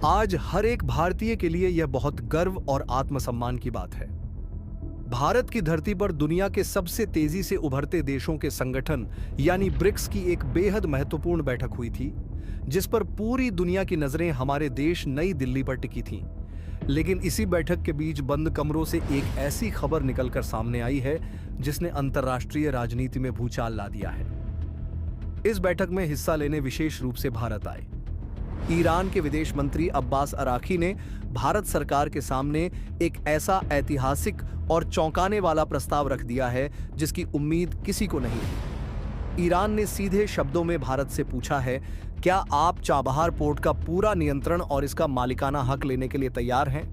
आज हर एक भारतीय के लिए यह बहुत गर्व और आत्मसम्मान की बात है। भारत की धरती पर दुनिया के सबसे तेजी से उभरते देशों के संगठन यानी ब्रिक्स की एक बेहद महत्वपूर्ण बैठक हुई थी, जिस पर पूरी दुनिया की नजरें हमारे देश नई दिल्ली पर टिकी थीं। लेकिन इसी बैठक के बीच बंद कमरों से एक ऐसी खबर निकलकर सामने आई है जिसने अंतर्राष्ट्रीय राजनीति में भूचाल ला दिया है। इस बैठक में हिस्सा लेने विशेष रूप से भारत आए। ईरान के विदेश मंत्री अब्बास अराकी ने भारत सरकार के सामने एक ऐसा ऐतिहासिक और चौंकाने वाला प्रस्ताव रख दिया है जिसकी उम्मीद किसी को नहीं थी। ईरान ने सीधे शब्दों में भारत से पूछा है, क्या आप चाबहार पोर्ट का पूरा नियंत्रण और इसका मालिकाना हक लेने के लिए तैयार हैं?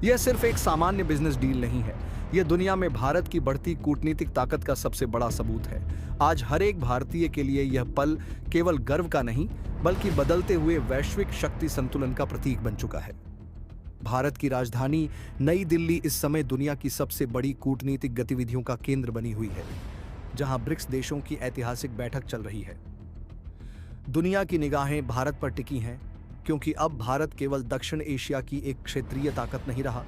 यह सिर्फ एक सामान्य बिजनेस डील नहीं है, यह दुनिया में भारत की बढ़ती कूटनीतिक ताकत का सबसे बड़ा सबूत है। आज हर एक भारतीय के लिए यह पल केवल गर्व का नहीं, बल्कि बदलते हुए वैश्विक शक्ति संतुलन का प्रतीक बन चुका है। भारत की राजधानी नई दिल्ली इस समय दुनिया की सबसे बड़ी कूटनीतिक गतिविधियों का केंद्र बनी हुई है, जहां ब्रिक्स देशों की ऐतिहासिक बैठक चल रही है। दुनिया की निगाहें भारत पर टिकी हैं, क्योंकि अब भारत केवल दक्षिण एशिया की एक क्षेत्रीय ताकत नहीं रहा,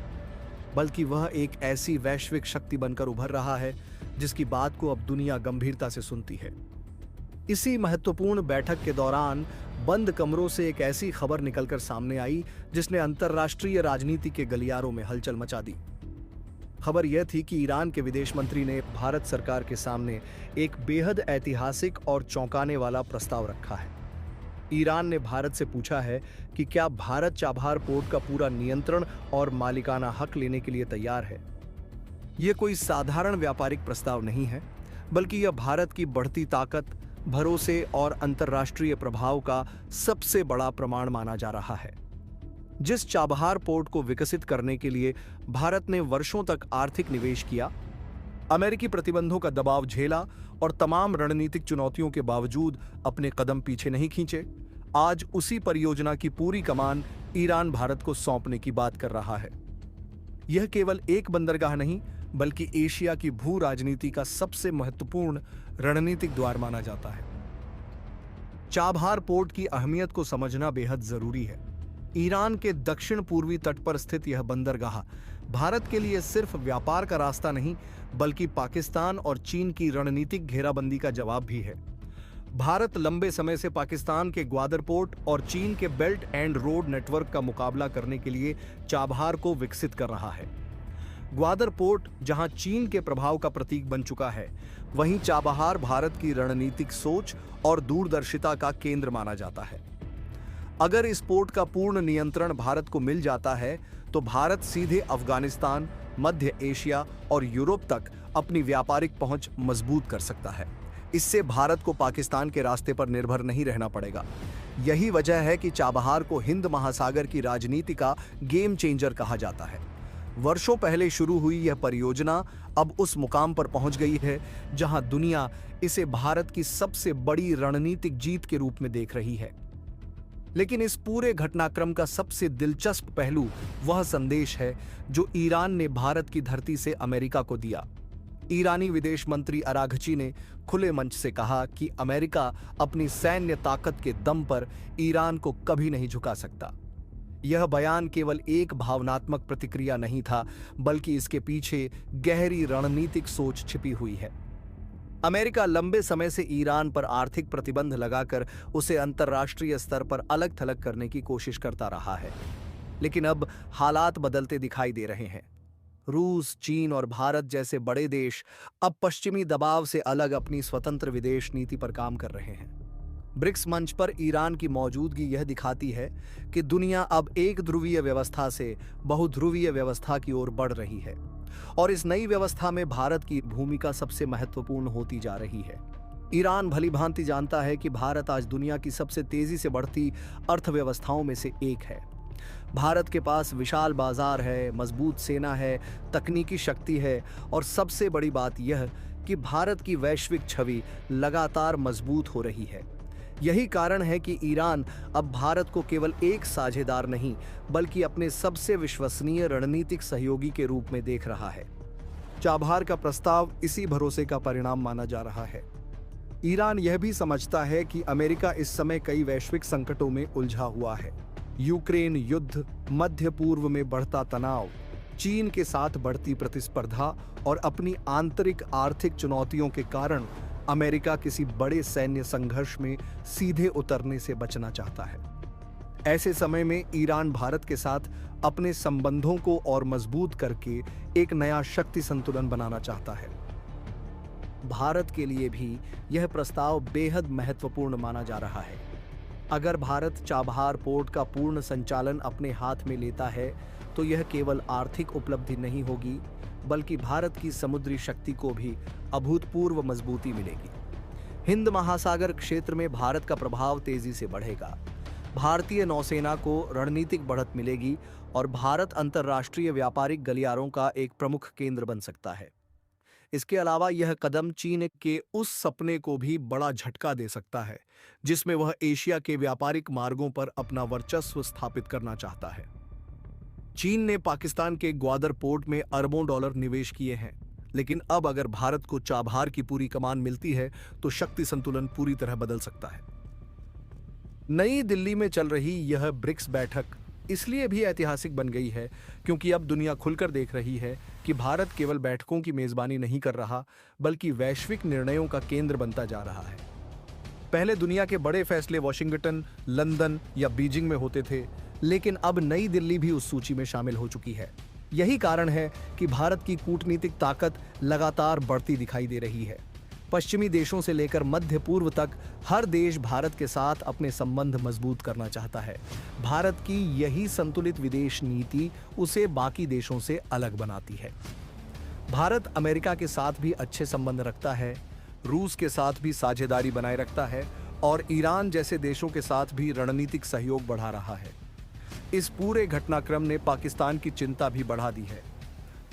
बल्कि वह एक ऐसी वैश्विक शक्ति बनकर उभर रहा है जिसकी बात को अब दुनिया गंभीरता से सुनती है। इसी महत्वपूर्ण बैठक के दौरान बंद कमरों से एक ऐसी खबर निकलकर सामने आई जिसने अंतर्राष्ट्रीय राजनीति के गलियारों में हलचल मचा दी। खबर यह थी कि ईरान के विदेश मंत्री ने भारत सरकार के सामने एक बेहद ऐतिहासिक और चौंकाने वाला प्रस्ताव रखा है। ईरान ने भारत से पूछा है कि क्या भारत चाबहार पोर्ट का पूरा नियंत्रण और मालिकाना हक लेने के लिए तैयार है। यह कोई साधारण व्यापारिक प्रस्ताव नहीं है, बल्कि यह भारत की बढ़ती ताकत, भरोसे और अंतर्राष्ट्रीय प्रभाव का सबसे बड़ा प्रमाण माना जा रहा है। जिस चाबहार पोर्ट को विकसित करने के लिए भारत ने वर्षों तक आर्थिक निवेश किया, अमेरिकी प्रतिबंधों का दबाव झेला और तमाम रणनीतिक चुनौतियों के बावजूद अपने कदम पीछे नहीं खींचे, आज उसी परियोजना की पूरी कमान ईरान भारत को सौंपने की बात कर रहा है। यह केवल एक बंदरगाह नहीं, बल्कि एशिया की भू राजनीति का सबसे महत्वपूर्ण रणनीतिक द्वार माना जाता है। चाबहार पोर्ट की अहमियत को समझना बेहद जरूरी है। ईरान के दक्षिण पूर्वी तट पर स्थित यह बंदरगाह भारत के लिए सिर्फ व्यापार का रास्ता नहीं, बल्कि पाकिस्तान और चीन की रणनीतिक घेराबंदी का जवाब भी है। भारत लंबे समय से पाकिस्तान के ग्वादर पोर्ट और चीन के बेल्ट एंड रोड नेटवर्क का मुकाबला करने के लिए चाबहार को विकसित कर रहा है। ग्वादर पोर्ट जहां चीन के प्रभाव का प्रतीक बन चुका है, वहीं चाबहार भारत की रणनीतिक सोच और दूरदर्शिता का केंद्र माना जाता है। अगर इस पोर्ट का पूर्ण नियंत्रण भारत को मिल जाता है, तो भारत सीधे अफगानिस्तान, मध्य एशिया और यूरोप तक अपनी व्यापारिक पहुंच मजबूत कर सकता है। इससे भारत को पाकिस्तान के रास्ते पर निर्भर नहीं रहना पड़ेगा। यही वजह है कि चाबहार को हिंद महासागर की राजनीति का गेम चेंजर कहा जाता है। वर्षों पहले शुरू हुई यह परियोजना अब उस मुकाम पर पहुंच गई है जहां दुनिया इसे भारत की सबसे बड़ी रणनीतिक जीत के रूप में देख रही है। लेकिन इस पूरे घटनाक्रम का सबसे दिलचस्प पहलू वह संदेश है जो ईरान ने भारत की धरती से अमेरिका को दिया। ईरानी विदेश मंत्री अराघची ने खुले मंच से कहा कि अमेरिका अपनी सैन्य ताकत के दम पर ईरान को कभी नहीं झुका सकता। यह बयान केवल एक भावनात्मक प्रतिक्रिया नहीं था, बल्कि इसके पीछे गहरी रणनीतिक सोच छिपी हुई है। अमेरिका लंबे समय से ईरान पर आर्थिक प्रतिबंध लगाकर उसे अंतर्राष्ट्रीय स्तर पर अलग थलग करने की कोशिश करता रहा है, लेकिन अब हालात बदलते दिखाई दे रहे हैं। रूस, चीन और भारत जैसे बड़े देश अब पश्चिमी दबाव से अलग अपनी स्वतंत्र विदेश नीति पर काम कर रहे हैं। ब्रिक्स मंच पर ईरान की मौजूदगी यह दिखाती है कि दुनिया अब एक ध्रुवीय व्यवस्था से बहुध्रुवीय व्यवस्था की ओर बढ़ रही है, और इस नई व्यवस्था में भारत की भूमिका सबसे महत्वपूर्ण होती जा रही है। ईरान भलीभांति जानता है कि भारत आज दुनिया की सबसे तेजी से बढ़ती अर्थव्यवस्थाओं में से एक है। भारत के पास विशाल बाजार है, मजबूत सेना है, तकनीकी शक्ति है, और सबसे बड़ी बात यह कि भारत की वैश्विक छवि लगातार मजबूत हो रही है। यही कारण है कि ईरान अब भारत को केवल एक साझेदार नहीं, बल्कि अपने सबसे विश्वसनीय रणनीतिक सहयोगी के रूप में देख रहा है। चाबहार का प्रस्ताव इसी भरोसे का परिणाम माना जा रहा है। ईरान यह भी समझता है कि अमेरिका इस समय कई वैश्विक संकटों में उलझा हुआ है। यूक्रेन युद्ध, मध्य पूर्व में बढ़ता तनाव, चीन के साथ बढ़ती प्रतिस्पर्धा और अपनी आंतरिक आर्थिक चुनौतियों के कारण अमेरिका किसी बड़े सैन्य संघर्ष में सीधे उतरने से बचना चाहता है। ऐसे समय में ईरान भारत के साथ अपने संबंधों को और मजबूत करके एक नया शक्ति संतुलन बनाना चाहता है। भारत के लिए भी यह प्रस्ताव बेहद महत्वपूर्ण माना जा रहा है। अगर भारत चाबहार पोर्ट का पूर्ण संचालन अपने हाथ में लेता है तो यह केवल आर्थिक उपलब्धि नहीं होगी, बल्कि भारत की समुद्री शक्ति को भी अभूतपूर्व मजबूती मिलेगी। हिंद महासागर क्षेत्र में भारत का प्रभाव तेजी से बढ़ेगा। भारतीय नौसेना को रणनीतिक बढ़त मिलेगी और भारत अंतर्राष्ट्रीय व्यापारिक गलियारों का एक प्रमुख केंद्र बन सकता है। इसके अलावा यह कदम चीन के उस सपने को भी बड़ा झटका दे सकता है जिसमें वह एशिया के व्यापारिक मार्गों पर अपना वर्चस्व स्थापित करना चाहता है। चीन ने पाकिस्तान के ग्वादर पोर्ट में अरबों डॉलर निवेश किए हैं, लेकिन अब अगर भारत को चाबहार की पूरी कमान मिलती है तो शक्ति संतुलन पूरी तरह बदल सकता है। नई दिल्ली में चल रही यह ब्रिक्स बैठक इसलिए भी ऐतिहासिक बन गई है क्योंकि अब दुनिया खुलकर देख रही है कि भारत केवल बैठकों की मेजबानी नहीं कर रहा, बल्कि वैश्विक निर्णयों का केंद्र बनता जा रहा है। पहले दुनिया के बड़े फैसले वॉशिंगटन, लंदन या बीजिंग में होते थे, लेकिन अब नई दिल्ली भी उस सूची में शामिल हो चुकी है। यही कारण है कि भारत की कूटनीतिक ताकत लगातार बढ़ती दिखाई दे रही है। पश्चिमी देशों से लेकर मध्य पूर्व तक हर देश भारत के साथ अपने संबंध मजबूत करना चाहता है। भारत की यही संतुलित विदेश नीति उसे बाकी देशों से अलग बनाती है। भारत अमेरिका के साथ भी अच्छे संबंध रखता है, रूस के साथ भी साझेदारी बनाए रखता है और ईरान जैसे देशों के साथ भी रणनीतिक सहयोग बढ़ा रहा है। इस पूरे घटनाक्रम ने पाकिस्तान की चिंता भी बढ़ा दी है।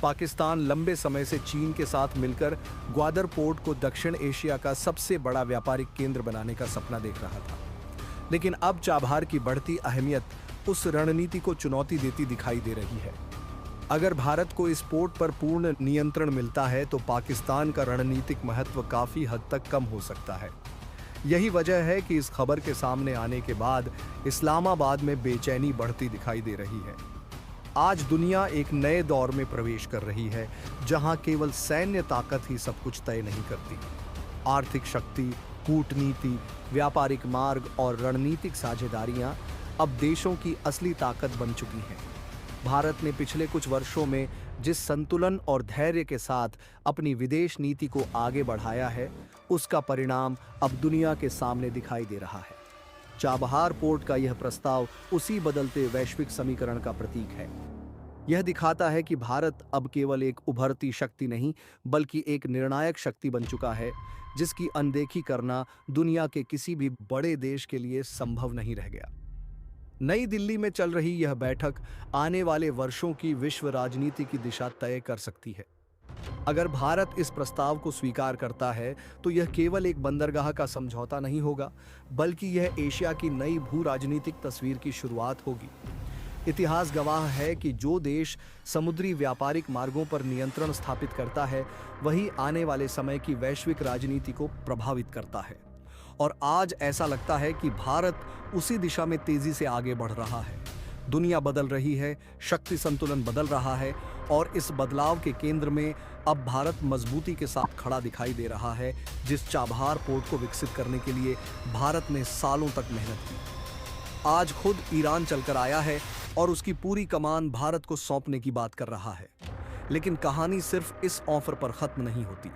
पाकिस्तान लंबे समय से चीन के साथ मिलकर ग्वादर पोर्ट को दक्षिण एशिया का सबसे बड़ा व्यापारिक केंद्र बनाने का सपना देख रहा था, लेकिन अब चाबहार की बढ़ती अहमियत उस रणनीति को चुनौती देती दिखाई दे रही है। अगर भारत को इस पोर्ट पर पूर्ण नियंत्रण मिलता है तो पाकिस्तान का रणनीतिक महत्व काफी हद तक कम हो सकता है। यही वजह है कि इस खबर के सामने आने के बाद इस्लामाबाद में बेचैनी बढ़ती दिखाई दे रही है। आज दुनिया एक नए दौर में प्रवेश कर रही है जहां केवल सैन्य ताकत ही सब कुछ तय नहीं करती। आर्थिक शक्ति, कूटनीति, व्यापारिक मार्ग और रणनीतिक साझेदारियां अब देशों की असली ताकत बन चुकी हैं। भारत ने पिछले कुछ वर्षों में जिस संतुलन और धैर्य के साथ अपनी विदेश नीति को आगे बढ़ाया है, उसका परिणाम अब दुनिया के सामने दिखाई दे रहा है। चाबहार पोर्ट का यह प्रस्ताव उसी बदलते वैश्विक समीकरण का प्रतीक है। यह दिखाता है कि भारत अब केवल एक उभरती शक्ति नहीं, बल्कि एक निर्णायक शक्ति बन चुका है, जिसकी अनदेखी करना दुनिया के किसी भी बड़े देश के लिए संभव नहीं रह गया। नई दिल्ली में चल रही यह बैठक आने वाले वर्षों की विश्व राजनीति की दिशा तय कर सकती है। अगर भारत इस प्रस्ताव को स्वीकार करता है तो यह केवल एक बंदरगाह का समझौता नहीं होगा, बल्कि यह एशिया की नई भू राजनीतिक तस्वीर की शुरुआत होगी। इतिहास गवाह है कि जो देश समुद्री व्यापारिक मार्गों पर नियंत्रण स्थापित करता है, वही आने वाले समय की वैश्विक राजनीति को प्रभावित करता है। और आज ऐसा लगता है कि भारत उसी दिशा में तेजी से आगे बढ़ रहा है। दुनिया बदल रही है, शक्ति संतुलन बदल रहा है और इस बदलाव के केंद्र में अब भारत मजबूती के साथ खड़ा दिखाई दे रहा है, जिस चाबहार पोर्ट को विकसित करने के लिए भारत ने सालों तक मेहनत की। आज खुद ईरान चलकर आया है और उसकी पूरी कमान भारत को सौंपने की बात कर रहा है। लेकिन कहानी सिर्फ इस ऑफर पर खत्म नहीं होती।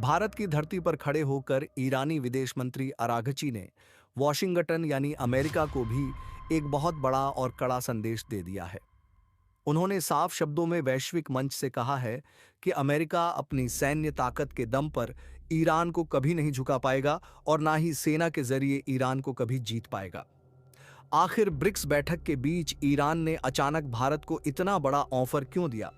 भारत की धरती पर खड़े होकर ईरानी विदेश मंत्री अराघची ने वॉशिंगटन यानी अमेरिका को भी एक बहुत बड़ा और कड़ा संदेश दे दिया है। उन्होंने साफ शब्दों में वैश्विक मंच से कहा है कि अमेरिका अपनी सैन्य ताकत के दम पर ईरान को कभी नहीं झुका पाएगा और ना ही सेना के जरिए ईरान को कभी जीत पाएगा। आखिर ब्रिक्स बैठक के बीच ईरान ने अचानक भारत को इतना बड़ा ऑफर क्यों दिया?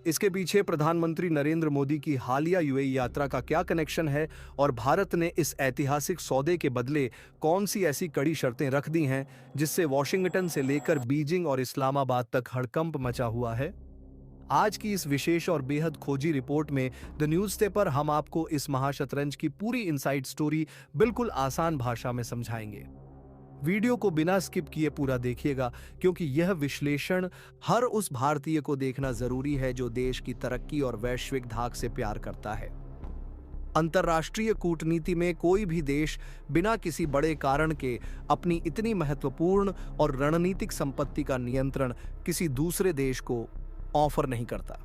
इसके पीछे प्रधानमंत्री नरेंद्र मोदी की हालिया यूएई यात्रा का क्या कनेक्शन है और भारत ने इस ऐतिहासिक सौदे के बदले कौन सी ऐसी कड़ी शर्तें रख दी हैं जिससे वॉशिंगटन से लेकर बीजिंग और इस्लामाबाद तक हड़कंप मचा हुआ है? आज की इस विशेष और बेहद खोजी रिपोर्ट में द न्यूज़डे पर हम आपको इस महाशतरंज की पूरी इनसाइड स्टोरी बिल्कुल आसान भाषा में समझाएंगे। वीडियो को बिना स्किप किए पूरा देखिएगा, क्योंकि यह विश्लेषण हर उस भारतीय को देखना जरूरी है जो देश की तरक्की और वैश्विक धाक से प्यार करता है। अंतर्राष्ट्रीय कूटनीति में कोई भी देश बिना किसी बड़े कारण के अपनी इतनी महत्वपूर्ण और रणनीतिक संपत्ति का नियंत्रण किसी दूसरे देश को ऑफर नहीं करता।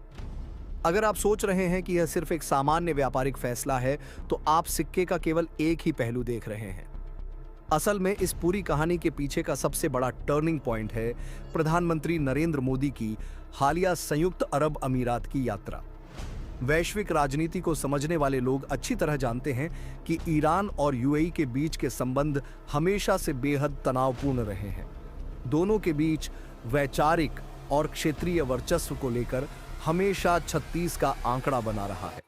अगर आप सोच रहे हैं कि यह सिर्फ एक सामान्य व्यापारिक फैसला है, तो आप सिक्के का केवल एक ही पहलू देख रहे हैं। असल में इस पूरी कहानी के पीछे का सबसे बड़ा टर्निंग पॉइंट है प्रधानमंत्री नरेंद्र मोदी की हालिया संयुक्त अरब अमीरात की यात्रा। वैश्विक राजनीति को समझने वाले लोग अच्छी तरह जानते हैं कि ईरान और यूएई के बीच के संबंध हमेशा से बेहद तनावपूर्ण रहे हैं। दोनों के बीच वैचारिक और क्षेत्रीय वर्चस्व को लेकर हमेशा 36 का आंकड़ा बना रहा है।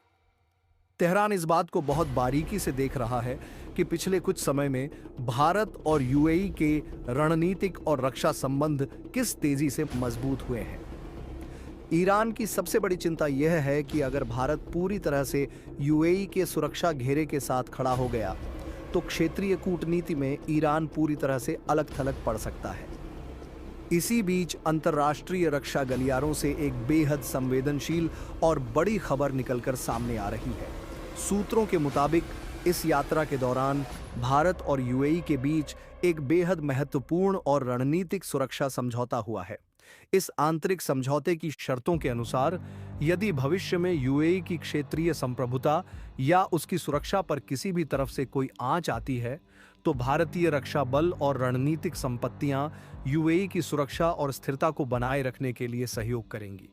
तेहरान इस बात को बहुत बारीकी से देख रहा है कि पिछले कुछ समय में भारत और यूएई के रणनीतिक और रक्षा संबंध किस तेजी से मजबूत हुए हैं। ईरान की सबसे बड़ी चिंता यह है कि अगर भारत पूरी तरह से यूएई के सुरक्षा घेरे के साथ खड़ा हो गया, तो क्षेत्रीय कूटनीति में ईरान पूरी तरह से अलग थलग पड़ सकता है। इसी बीच अंतर्राष्ट्रीय रक्षा गलियारों से एक बेहद संवेदनशील और बड़ी खबर निकलकर सामने आ रही है। सूत्रों के मुताबिक इस यात्रा के दौरान भारत और यूएई के बीच एक बेहद महत्वपूर्ण और रणनीतिक सुरक्षा समझौता हुआ है। इस आंतरिक समझौते की शर्तों के अनुसार यदि भविष्य में यूएई की क्षेत्रीय संप्रभुता या उसकी सुरक्षा पर किसी भी तरफ से कोई आंच आती है, तो भारतीय रक्षा बल और रणनीतिक संपत्तियां यूएई की सुरक्षा और स्थिरता को बनाए रखने के लिए सहयोग करेंगी।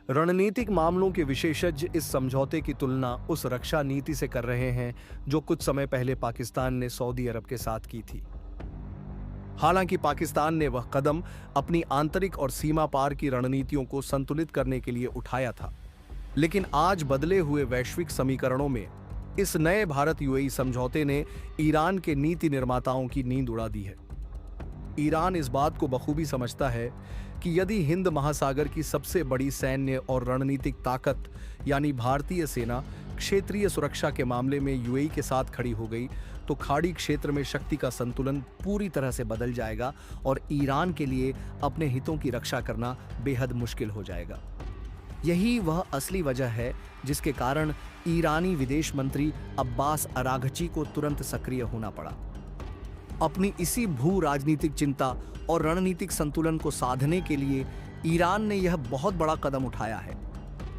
रणनीतिक मामलों के विशेषज्ञ इस समझौते की तुलना उस रक्षा नीति से कर रहे हैं जो कुछ समय पहले पाकिस्तान ने सऊदी अरब के साथ की थी। हालांकि पाकिस्तान ने वह कदम अपनी आंतरिक और सीमा पार की रणनीतियों को संतुलित करने के लिए उठाया था, लेकिन आज बदले हुए वैश्विक समीकरणों में इस नए भारत यूएई समझौते ने ईरान के नीति निर्माताओं की नींद उड़ा दी है। ईरान इस बात को बखूबी समझता है कि यदि हिंद महासागर की सबसे बड़ी सैन्य और रणनीतिक ताकत यानी भारतीय सेना क्षेत्रीय सुरक्षा के मामले में यूएई के साथ खड़ी हो गई, तो खाड़ी क्षेत्र में शक्ति का संतुलन पूरी तरह से बदल जाएगा और ईरान के लिए अपने हितों की रक्षा करना बेहद मुश्किल हो जाएगा। यही वह असली वजह है जिसके कारण ईरानी विदेश मंत्री अब्बास अराघची को तुरंत सक्रिय होना पड़ा। अपनी इसी भू राजनीतिक चिंता और रणनीतिक संतुलन को साधने के लिए ईरान ने यह बहुत बड़ा कदम उठाया है।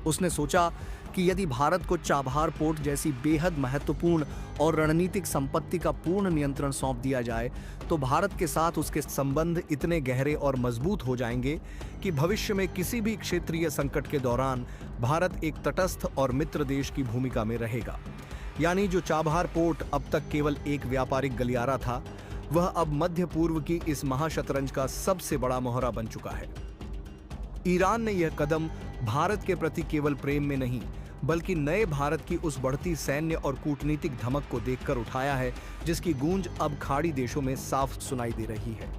उसने सोचा कि यदि भारत को चाबहार पोर्ट जैसी बेहद महत्वपूर्ण और रणनीतिक संपत्ति का पूर्ण नियंत्रण सौंप दिया जाए, तो भारत के साथ उसके संबंध इतने गहरे और मजबूत हो जाएंगे कि भविष्य में किसी भी क्षेत्रीय संकट के दौरान भारत एक तटस्थ और मित्र देश की भूमिका में रहेगा। यानी जो चाबहार पोर्ट अब तक केवल एक व्यापारिक गलियारा था, वह अब मध्य पूर्व की इस महाशतरंज का सबसे बड़ा मोहरा बन चुका है। ईरान ने यह कदम भारत के प्रति केवल प्रेम में नहीं, बल्कि नए भारत की उस बढ़ती सैन्य और कूटनीतिक धमक को देखकर उठाया है, जिसकी गूंज अब खाड़ी देशों में साफ सुनाई दे रही है।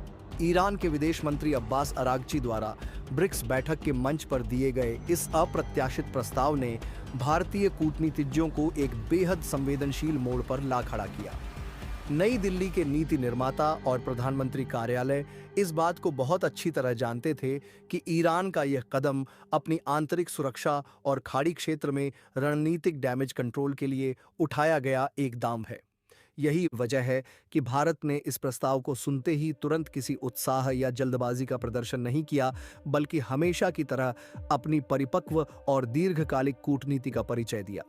ईरान के विदेश मंत्री अब्बास अराघची द्वारा ब्रिक्स बैठक के मंच पर दिए गए इस अप्रत्याशित प्रस्ताव ने भारतीय कूटनीतिज्ञों को एक बेहद संवेदनशील मोड़ पर ला खड़ा किया। नई दिल्ली के नीति निर्माता और प्रधानमंत्री कार्यालय इस बात को बहुत अच्छी तरह जानते थे कि ईरान का यह कदम अपनी आंतरिक सुरक्षा और खाड़ी क्षेत्र में रणनीतिक डैमेज कंट्रोल के लिए उठाया गया एक दांव है। यही वजह है कि भारत ने इस प्रस्ताव को सुनते ही तुरंत किसी उत्साह या जल्दबाजी का प्रदर्शन नहीं किया, बल्कि हमेशा की तरह अपनी परिपक्व और दीर्घकालिक कूटनीति का परिचय दिया।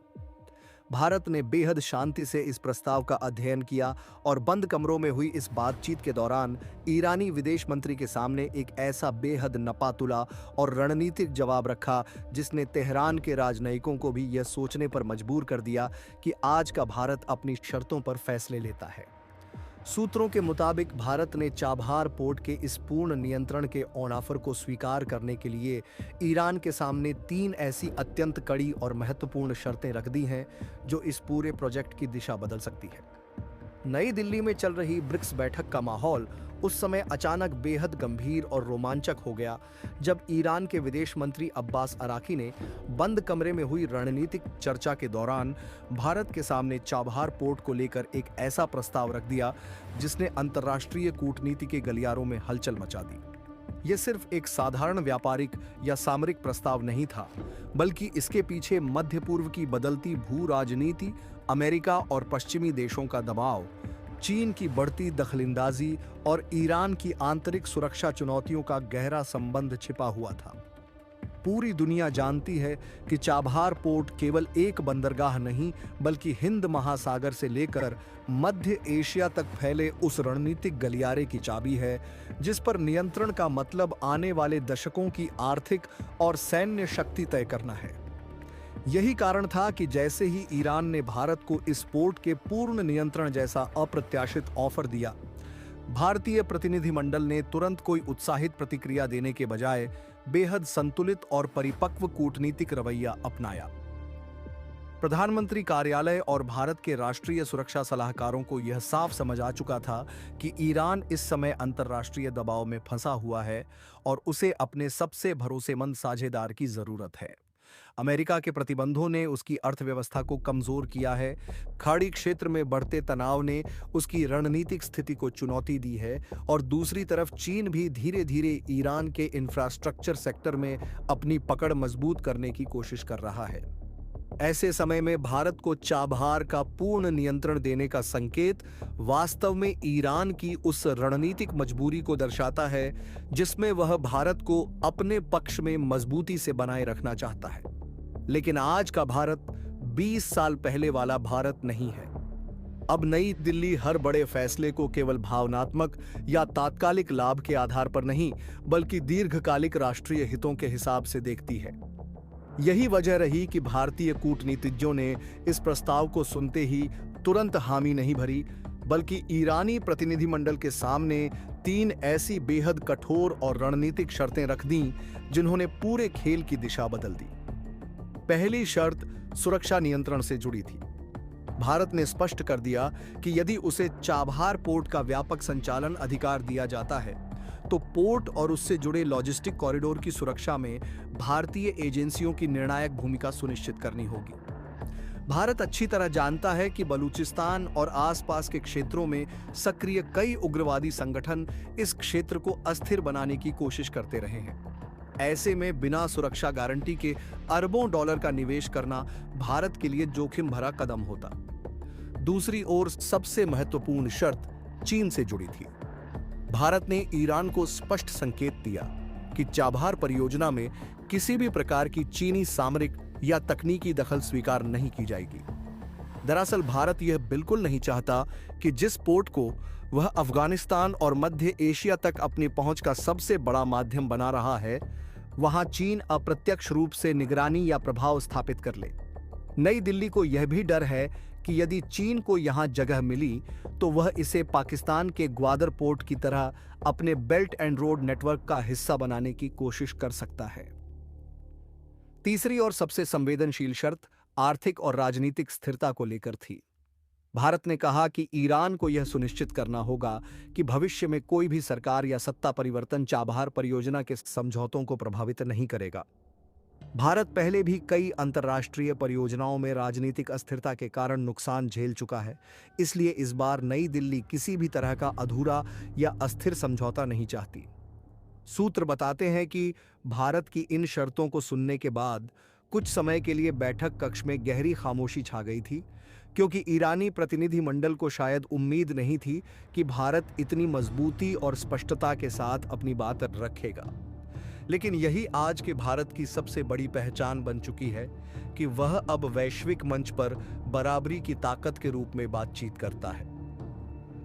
भारत ने बेहद शांति से इस प्रस्ताव का अध्ययन किया और बंद कमरों में हुई इस बातचीत के दौरान ईरानी विदेश मंत्री के सामने एक ऐसा बेहद नपातुला और रणनीतिक जवाब रखा जिसने तेहरान के राजनयिकों को भी यह सोचने पर मजबूर कर दिया कि आज का भारत अपनी शर्तों पर फैसले लेता है। सूत्रों के मुताबिक भारत ने चाबहार पोर्ट के इस पूर्ण नियंत्रण के ऑन ऑफर को स्वीकार करने के लिए ईरान के सामने 3 ऐसी अत्यंत कड़ी और महत्वपूर्ण शर्तें रख दी हैं जो इस पूरे प्रोजेक्ट की दिशा बदल सकती है। नई दिल्ली में चल रही ब्रिक्स बैठक का माहौल उस समय अचानक बेहद गंभीर और रोमांचक हो गया जब ईरान के विदेश मंत्री अब्बास अराकी ने बंद कमरे में हुई रणनीतिक चर्चा के दौरान भारत के सामने चाबहार पोर्ट को लेकर एक ऐसा प्रस्ताव रख दिया जिसने अंतर्राष्ट्रीय कूटनीति के गलियारों में हलचल मचा दी। यह सिर्फ एक साधारण व्यापारिक या सामरिक प्रस्ताव नहीं था, बल्कि इसके पीछे मध्य पूर्व की बदलती भू राजनीति, अमेरिका और पश्चिमी देशों का दबाव, चीन की बढ़ती दखलंदाजी और ईरान की आंतरिक सुरक्षा चुनौतियों का गहरा संबंध छिपा हुआ था। पूरी दुनिया जानती है कि चाबहार पोर्ट केवल एक बंदरगाह नहीं, बल्कि हिंद महासागर से लेकर मध्य एशिया तक फैले उस रणनीतिक गलियारे की चाबी है जिस पर नियंत्रण का मतलब आने वाले दशकों की आर्थिक और सैन्य शक्ति तय करना है। यही कारण था कि जैसे ही ईरान ने भारत को इस पोर्ट के पूर्ण नियंत्रण जैसा अप्रत्याशित ऑफर दिया, भारतीय प्रतिनिधिमंडल ने तुरंत कोई उत्साहित प्रतिक्रिया देने के बजाय बेहद संतुलित और परिपक्व कूटनीतिक रवैया अपनाया। प्रधानमंत्री कार्यालय और भारत के राष्ट्रीय सुरक्षा सलाहकारों को यह साफ समझ आ चुका था कि ईरान इस समय अंतर्राष्ट्रीय दबाव में फंसा हुआ है और उसे अपने सबसे भरोसेमंद साझेदार की जरूरत है। अमेरिका के प्रतिबंधों ने उसकी अर्थव्यवस्था को कमजोर किया है, खाड़ी क्षेत्र में बढ़ते तनाव ने उसकी रणनीतिक स्थिति को चुनौती दी है और दूसरी तरफ चीन भी धीरे धीरे ईरान के इंफ्रास्ट्रक्चर सेक्टर में अपनी पकड़ मजबूत करने की कोशिश कर रहा है। ऐसे समय में भारत को चाबहार का पूर्ण नियंत्रण देने का संकेत वास्तव में ईरान की उस रणनीतिक मजबूरी को दर्शाता है जिसमें वह भारत को अपने पक्ष में मजबूती से बनाए रखना चाहता है। लेकिन आज का भारत 20 साल पहले वाला भारत नहीं है। अब नई दिल्ली हर बड़े फैसले को केवल भावनात्मक या तात्कालिक लाभ के आधार पर नहीं, बल्कि दीर्घकालिक राष्ट्रीय हितों के हिसाब से देखती है। यही वजह रही कि भारतीय कूटनीतिज्ञों ने इस प्रस्ताव को सुनते ही तुरंत हामी नहीं भरी, बल्कि ईरानी प्रतिनिधिमंडल के सामने 3 ऐसी बेहद कठोर और रणनीतिक शर्तें रख दीं जिन्होंने पूरे खेल की दिशा बदल दी। पहली शर्त सुरक्षा नियंत्रण से जुड़ी थी। भारत ने स्पष्ट कर दिया कि यदि उसे चाबहार पोर्ट का व्यापक संचालन अधिकार दिया जाता है तो पोर्ट और उससे जुड़े लॉजिस्टिक कॉरिडोर की सुरक्षा में भारतीय एजेंसियों की निर्णायक भूमिका सुनिश्चित करनी होगी। भारत अच्छी तरह जानता है कि बलूचिस्तान और आसपास के क्षेत्रों में सक्रिय कई उग्रवादी संगठन इस क्षेत्र को अस्थिर बनाने की कोशिश करते रहे हैं। ऐसे में बिना सुरक्षा गारंटी के अरबों डॉलर का निवेश करना भारत के लिए जोखिम भरा कदम होता। दूसरी ओर सबसे महत्वपूर्ण शर्त चीन से जुड़ी थी। भारत ने ईरान को स्पष्ट संकेत दिया कि चाबहार परियोजना में किसी भी प्रकार की चीनी सामरिक या तकनीकी दखल स्वीकार नहीं की जाएगी। दरअसल भारत यह बिल्कुल नहीं चाहता कि जिस पोर्ट को वह अफगानिस्तान और मध्य एशिया तक अपनी पहुंच का सबसे बड़ा माध्यम बना रहा है, वहां चीन अप्रत्यक्ष रूप से निगरानी या प्रभाव स्थापित कर ले। नई दिल्ली को यह भी डर है कि यदि चीन को यहां जगह मिली तो वह इसे पाकिस्तान के ग्वादर पोर्ट की तरह अपने बेल्ट एंड रोड नेटवर्क का हिस्सा बनाने की कोशिश कर सकता है। तीसरी और सबसे संवेदनशील शर्त आर्थिक और राजनीतिक स्थिरता को लेकर थी। भारत ने कहा कि ईरान को यह सुनिश्चित करना होगा कि भविष्य में कोई भी सरकार या सत्ता परिवर्तन चाबहार परियोजना के समझौतों को प्रभावित नहीं करेगा। भारत पहले भी कई अंतर्राष्ट्रीय परियोजनाओं में राजनीतिक अस्थिरता के कारण नुकसान झेल चुका है, इसलिए इस बार नई दिल्ली किसी भी तरह का अधूरा या अस्थिर समझौता नहीं चाहती। सूत्र बताते हैं कि भारत की इन शर्तों को सुनने के बाद कुछ समय के लिए बैठक कक्ष में गहरी खामोशी छा गई थी, क्योंकि ईरानी प्रतिनिधिमंडल को शायद उम्मीद नहीं थी कि भारत इतनी मजबूती और स्पष्टता के साथ अपनी बात रखेगा। लेकिन यही आज के भारत की सबसे बड़ी पहचान बन चुकी है कि वह अब वैश्विक मंच पर बराबरी की ताकत के रूप में बातचीत करता है।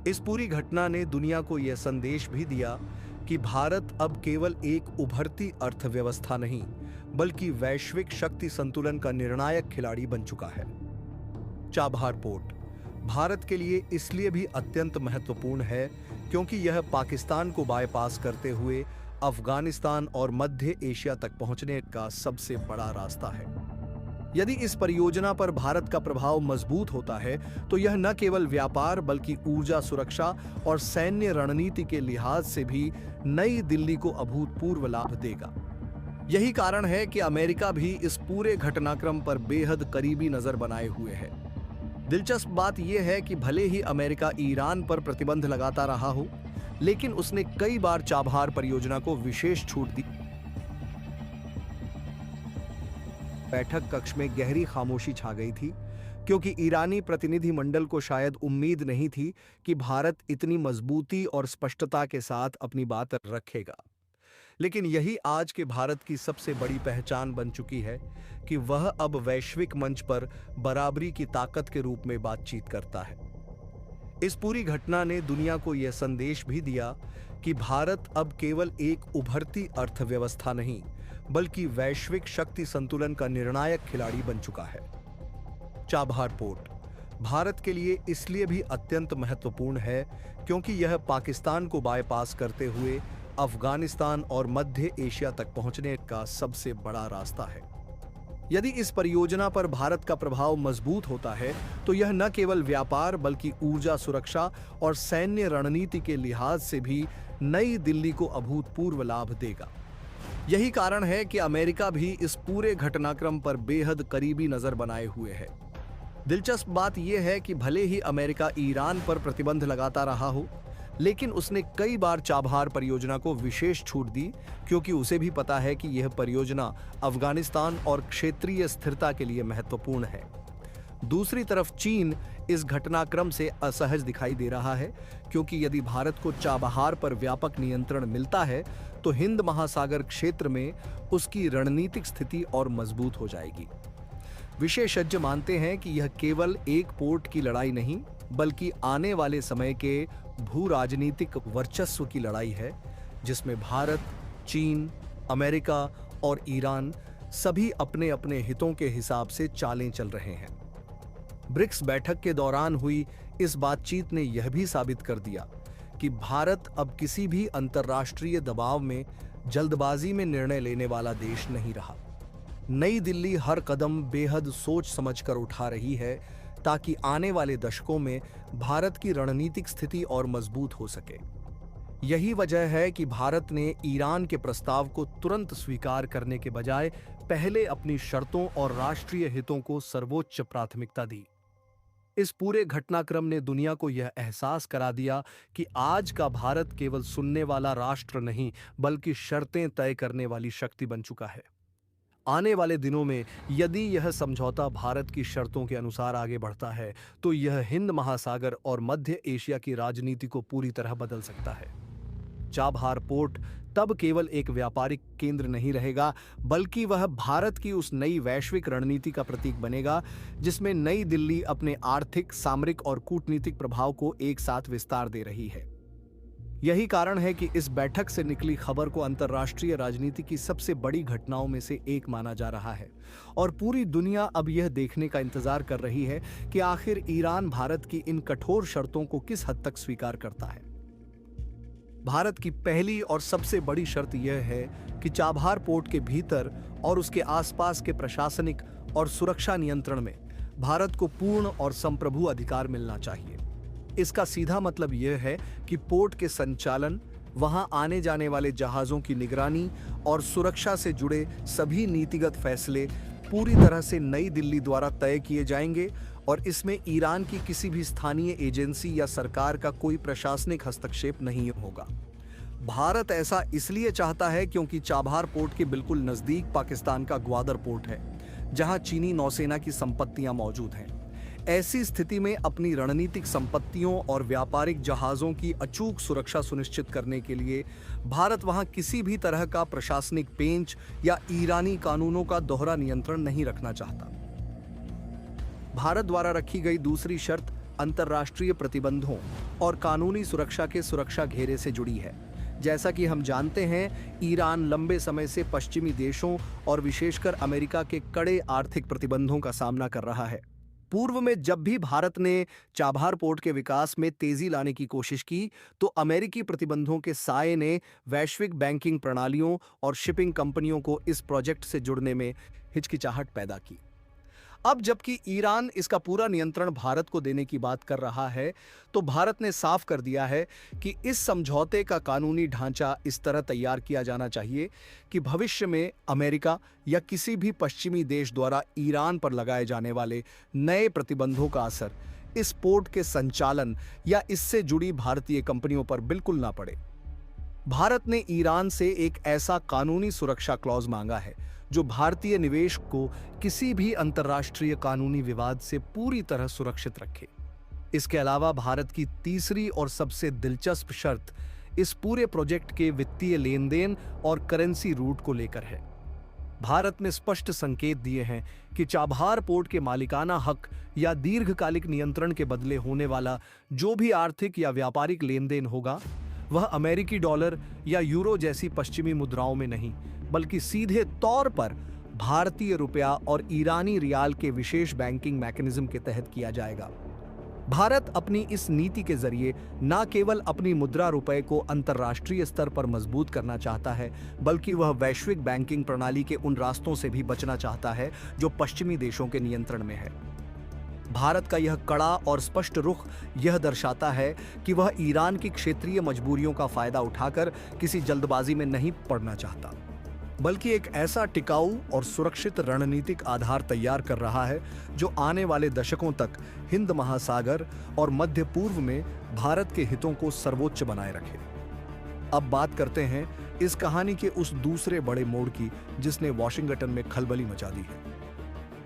इस पूरी घटना ने दुनिया को यह संदेश भी दिया कि भारत अब केवल एक उभरती अर्थव्यवस्था नहीं, बल्कि वैश्विक शक्ति संतुलन का निर्णायक खिलाड़ी बन चुका है। चाबहार पोर्ट भारत के लिए इसलिए भी अत्यंत महत्वपूर्ण है क्योंकि यह पाकिस्तान को बाईपास करते हुए अफगानिस्तान और मध्य एशिया तक पहुंचने का सबसे बड़ा रास्ता है। यदि इस परियोजना पर भारत का प्रभाव मजबूत होता है तो यह न केवल व्यापार बल्कि ऊर्जा सुरक्षा और सैन्य रणनीति के लिहाज से भी नई दिल्ली को अभूतपूर्व लाभ देगा। यही कारण है कि अमेरिका भी इस पूरे घटनाक्रम पर बेहद करीबी नजर बनाए हुए है। दिलचस्प बात यह है कि भले ही अमेरिका ईरान पर प्रतिबंध लगाता रहा हो, लेकिन उसने कई बार चाबहार परियोजना को विशेष छूट दी। बैठक कक्ष में गहरी खामोशी छा गई थी, क्योंकि ईरानी प्रतिनिधिमंडल को शायद उम्मीद नहीं थी कि भारत इतनी मजबूती और स्पष्टता के साथ अपनी बात रखेगा। लेकिन यही आज के भारत की सबसे बड़ी पहचान बन चुकी है कि वह अब वैश्विक मंच पर बराबरी की ताकत के रूप में बातचीत करता है। इस पूरी घटना ने दुनिया को यह संदेश भी दिया कि भारत अब केवल एक उभरती अर्थव्यवस्था नहीं, बल्कि वैश्विक शक्ति संतुलन का निर्णायक खिलाड़ी बन चुका है। चाबहार पोर्ट भारत के लिए इसलिए भी अत्यंत महत्वपूर्ण है क्योंकि यह पाकिस्तान को बाईपास करते हुए अफगानिस्तान और मध्य एशिया तक पहुंचने का सबसे बड़ा रास्ता है। यदि इस परियोजना पर भारत का प्रभाव मजबूत होता है तो यह न केवल व्यापार बल्कि ऊर्जा सुरक्षा और सैन्य रणनीति के लिहाज से भी नई दिल्ली को अभूतपूर्व लाभ देगा। यही कारण है कि अमेरिका भी इस पूरे घटनाक्रम पर बेहद करीबी नजर बनाए हुए है। दिलचस्प बात यह है कि भले ही अमेरिका ईरान पर प्रतिबंध लगाता रहा हो, लेकिन उसने कई बार चाबहार परियोजना को विशेष छूट दी, क्योंकि उसे भी पता है कि यह परियोजना अफगानिस्तान और क्षेत्रीय स्थिरता के लिए महत्वपूर्ण है। दूसरी तरफ चीन इस घटनाक्रम से असहज दिखाई दे रहा है, क्योंकि यदि भारत को चाबहार पर व्यापक नियंत्रण मिलता है तो हिंद महासागर क्षेत्र में उसकी रणनीतिक स्थिति और मजबूत हो जाएगी। विशेषज्ञ मानते हैं कि यह केवल एक पोर्ट की लड़ाई नहीं, बल्कि आने वाले समय के भू राजनीतिक वर्चस्व की लड़ाई है, जिसमें भारत, चीन, अमेरिका और ईरान सभी अपने अपने हितों के हिसाब से चालें चल रहे हैं। ब्रिक्स बैठक के दौरान हुई इस बातचीत ने यह भी साबित कर दिया कि भारत अब किसी भी अंतर्राष्ट्रीय दबाव में जल्दबाजी में निर्णय लेने वाला देश नहीं रहा। नई दिल्ली हर कदम बेहद सोच समझकर उठा रही है, ताकि आने वाले दशकों में भारत की रणनीतिक स्थिति और मजबूत हो सके। यही वजह है कि भारत ने ईरान के प्रस्ताव को तुरंत स्वीकार करने के बजाय पहले अपनी शर्तों और राष्ट्रीय हितों को सर्वोच्च प्राथमिकता दी। इस पूरे घटनाक्रम ने दुनिया को यह एहसास करा दिया कि आज का भारत केवल सुनने वाला राष्ट्र नहीं, बल्कि शर्तें तय करने वाली शक्ति बन चुका है। आने वाले दिनों में यदि यह समझौता भारत की शर्तों के अनुसार आगे बढ़ता है तो यह हिंद महासागर और मध्य एशिया की राजनीति को पूरी तरह बदल सकता है। चाबहार पोर्ट तब केवल एक व्यापारिक केंद्र नहीं रहेगा, बल्कि वह भारत की उस नई वैश्विक रणनीति का प्रतीक बनेगा, जिसमें नई दिल्ली अपने आर्थिक, सामरिक और कूटनीतिक प्रभाव को एक साथ विस्तार दे रही है। यही कारण है कि इस बैठक से निकली खबर को अंतर्राष्ट्रीय राजनीति की सबसे बड़ी घटनाओं में से एक माना जा रहा है, और पूरी दुनिया अब यह देखने का इंतजार कर रही है कि आखिर ईरान भारत की इन कठोर शर्तों को किस हद तक स्वीकार करता है। भारत की पहली और सबसे बड़ी शर्त यह है कि चाबहार पोर्ट के भीतर और उसके आसपास के प्रशासनिक और सुरक्षा नियंत्रण में भारत को पूर्ण और संप्रभु अधिकार मिलना चाहिए। इसका सीधा मतलब यह है कि पोर्ट के संचालन, वहां आने जाने वाले जहाजों की निगरानी और सुरक्षा से जुड़े सभी नीतिगत फैसले पूरी तरह से नई दिल्ली द्वारा तय किए जाएंगे, और इसमें ईरान की किसी भी स्थानीय एजेंसी या सरकार का कोई प्रशासनिक हस्तक्षेप नहीं होगा। भारत ऐसा इसलिए चाहता है क्योंकि चाबहार पोर्ट के बिल्कुल नजदीक पाकिस्तान का ग्वादर पोर्ट है, जहां चीनी नौसेना की संपत्तियां मौजूद हैं। ऐसी स्थिति में अपनी रणनीतिक संपत्तियों और व्यापारिक जहाजों की अचूक सुरक्षा सुनिश्चित करने के लिए भारत वहां किसी भी तरह का प्रशासनिक पेंच या ईरानी कानूनों का दोहरा नियंत्रण नहीं रखना चाहता। भारत द्वारा रखी गई दूसरी शर्त अंतर्राष्ट्रीय प्रतिबंधों और कानूनी सुरक्षा के सुरक्षा घेरे से जुड़ी है। जैसा कि हम जानते हैं, ईरान लंबे समय से पश्चिमी देशों और विशेषकर अमेरिका के कड़े आर्थिक प्रतिबंधों का सामना कर रहा है। पूर्व में जब भी भारत ने चाबहार पोर्ट के विकास में तेजी लाने की कोशिश की, तो अमेरिकी प्रतिबंधों के साये ने वैश्विक बैंकिंग प्रणालियों और शिपिंग कंपनियों को इस प्रोजेक्ट से जुड़ने में हिचकिचाहट पैदा की। अब जबकि ईरान इसका पूरा नियंत्रण भारत को देने की बात कर रहा है, तो भारत ने साफ कर दिया है कि इस समझौते का कानूनी ढांचा इस तरह तैयार किया जाना चाहिए कि भविष्य में अमेरिका या किसी भी पश्चिमी देश द्वारा ईरान पर लगाए जाने वाले नए प्रतिबंधों का असर इस पोर्ट के संचालन या इससे जुड़ी भारतीय कंपनियों पर बिल्कुल ना पड़े। भारत ने ईरान से एक ऐसा कानूनी सुरक्षा क्लॉज मांगा है जो भारतीय निवेश को किसी भी अंतर्राष्ट्रीय कानूनी विवाद से पूरी तरह सुरक्षित रखे। इसके अलावा भारत की तीसरी और सबसे दिलचस्प शर्त इस पूरे प्रोजेक्ट के वित्तीय लेन-देन और करेंसी रूट को लेकर है। भारत ने स्पष्ट संकेत दिए हैं कि चाबहार पोर्ट के मालिकाना हक या दीर्घकालिक नियंत्रण के बदले होने वाला जो भी आर्थिक या व्यापारिक लेन-देन होगा, वह अमेरिकी डॉलर या यूरो जैसी पश्चिमी मुद्राओं में नहीं, बल्कि सीधे तौर पर भारतीय रुपया और ईरानी रियाल के विशेष बैंकिंग मैकेनिज्म के तहत किया जाएगा। भारत अपनी इस नीति के जरिए न केवल अपनी मुद्रा रुपए को अंतर्राष्ट्रीय स्तर पर मजबूत करना चाहता है, बल्कि वह वैश्विक बैंकिंग प्रणाली के उन रास्तों से भी बचना चाहता है जो पश्चिमी देशों के नियंत्रण में है। भारत का यह कड़ा और स्पष्ट रुख यह दर्शाता है कि वह ईरान की क्षेत्रीय मजबूरियों का फायदा उठाकर किसी जल्दबाजी में नहीं पड़ना चाहता, बल्कि एक ऐसा टिकाऊ और सुरक्षित रणनीतिक आधार तैयार कर रहा है जो आने वाले दशकों तक हिंद महासागर और मध्य पूर्व में भारत के हितों को सर्वोच्च बनाए रखे। अब बात करते हैं इस कहानी के उस दूसरे बड़े मोड़ की जिसने वॉशिंगटन में खलबली मचा दी है।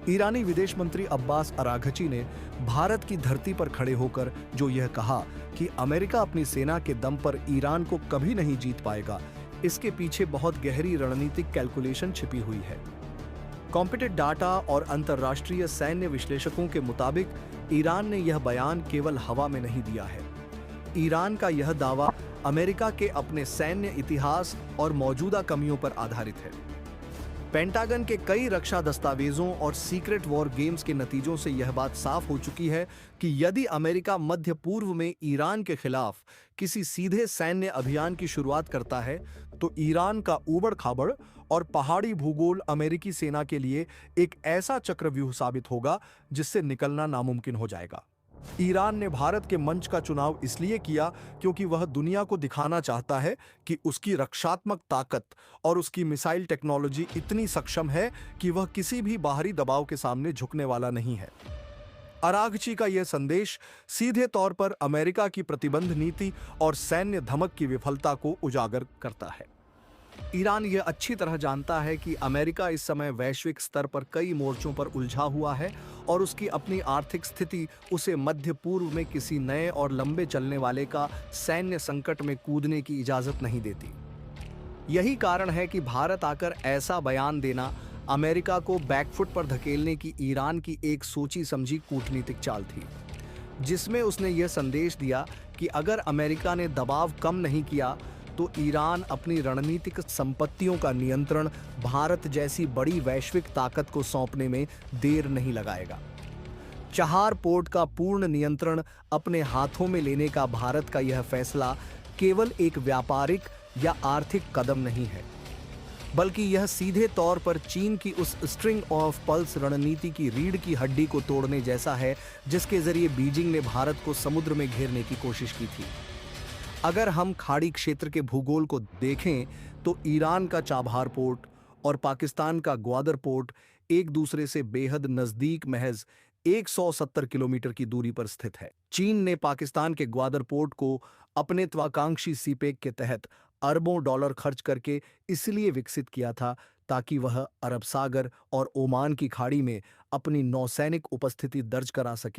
ईरानी विदेश मंत्री अब्बास अराघची ने भारत की धरती पर खड़े होकर जो यह कहा कि अमेरिका अपनी सेना के दम पर ईरान को कभी नहीं जीत पाएगा, इसके पीछे बहुत गहरी रणनीतिक कैलकुलेशन छिपी हुई है। कॉम्पिटेड डाटा और अंतर्राष्ट्रीय सैन्य विश्लेषकों के मुताबिक ईरान ने यह बयान केवल हवा में नहीं दिया है। ईरान का यह दावा अमेरिका के अपने सैन्य इतिहास और मौजूदा कमियों पर आधारित है। पेंटागन के कई रक्षा दस्तावेजों और सीक्रेट वॉर गेम्स के नतीजों से यह बात साफ हो चुकी है कि यदि अमेरिका मध्य पूर्व में ईरान के खिलाफ किसी सीधे सैन्य अभियान की शुरुआत करता है, तो ईरान का ऊबड़-खाबड़ और पहाड़ी भूगोल अमेरिकी सेना के लिए एक ऐसा चक्रव्यूह साबित होगा जिससे निकलना नामुमकिन हो जाएगा। ईरान ने भारत के मंच का चुनाव इसलिए किया क्योंकि वह दुनिया को दिखाना चाहता है कि उसकी रक्षात्मक ताकत और उसकी मिसाइल टेक्नोलॉजी इतनी सक्षम है कि वह किसी भी बाहरी दबाव के सामने झुकने वाला नहीं है। अराघची का यह संदेश सीधे तौर पर अमेरिका की प्रतिबंध नीति और सैन्य धमक की विफलता को उजागर करता है। ईरान यह अच्छी तरह जानता है कि अमेरिका इस समय वैश्विक स्तर पर कई मोर्चों पर उलझा हुआ है और उसकी अपनी आर्थिक स्थिति उसे मध्य पूर्व में किसी नए और लंबे चलने वाले का सैन्य संकट में कूदने की इजाजत नहीं देती। यही कारण है कि भारत आकर ऐसा बयान देना अमेरिका को बैकफुट पर धकेलने की ईरान की एक सोची समझी कूटनीतिक चाल थी, जिसमें उसने यह संदेश दिया कि अगर अमेरिका ने दबाव कम नहीं किया तो ईरान अपनी रणनीतिक संपत्तियों का नियंत्रण भारत जैसी बड़ी वैश्विक ताकत को सौंपने में देर नहीं लगाएगा। चाबहार पोर्ट का पूर्ण नियंत्रण अपने हाथों में लेने का भारत का यह फैसला केवल एक व्यापारिक या आर्थिक कदम नहीं है, बल्कि यह सीधे तौर पर चीन की उस स्ट्रिंग ऑफ पल्स रणनीति की रीढ़ की हड्डी को तोड़ने जैसा है जिसके जरिए बीजिंग ने भारत को समुद्र में घेरने की कोशिश की थी। अगर हम खाड़ी क्षेत्र के भूगोल को देखें तो ईरान का चाबहार पोर्ट और पाकिस्तान का ग्वादर पोर्ट एक दूसरे से बेहद नजदीक महज 170 किलोमीटर की दूरी पर स्थित है। चीन ने पाकिस्तान के ग्वादर पोर्ट को अपने त्वाकांक्षी सीपेक के तहत अरबों डॉलर खर्च करके इसलिए विकसित किया था ताकि वह अरब सागर और ओमान की खाड़ी में अपनी नौसैनिक उपस्थिति दर्ज करा सके।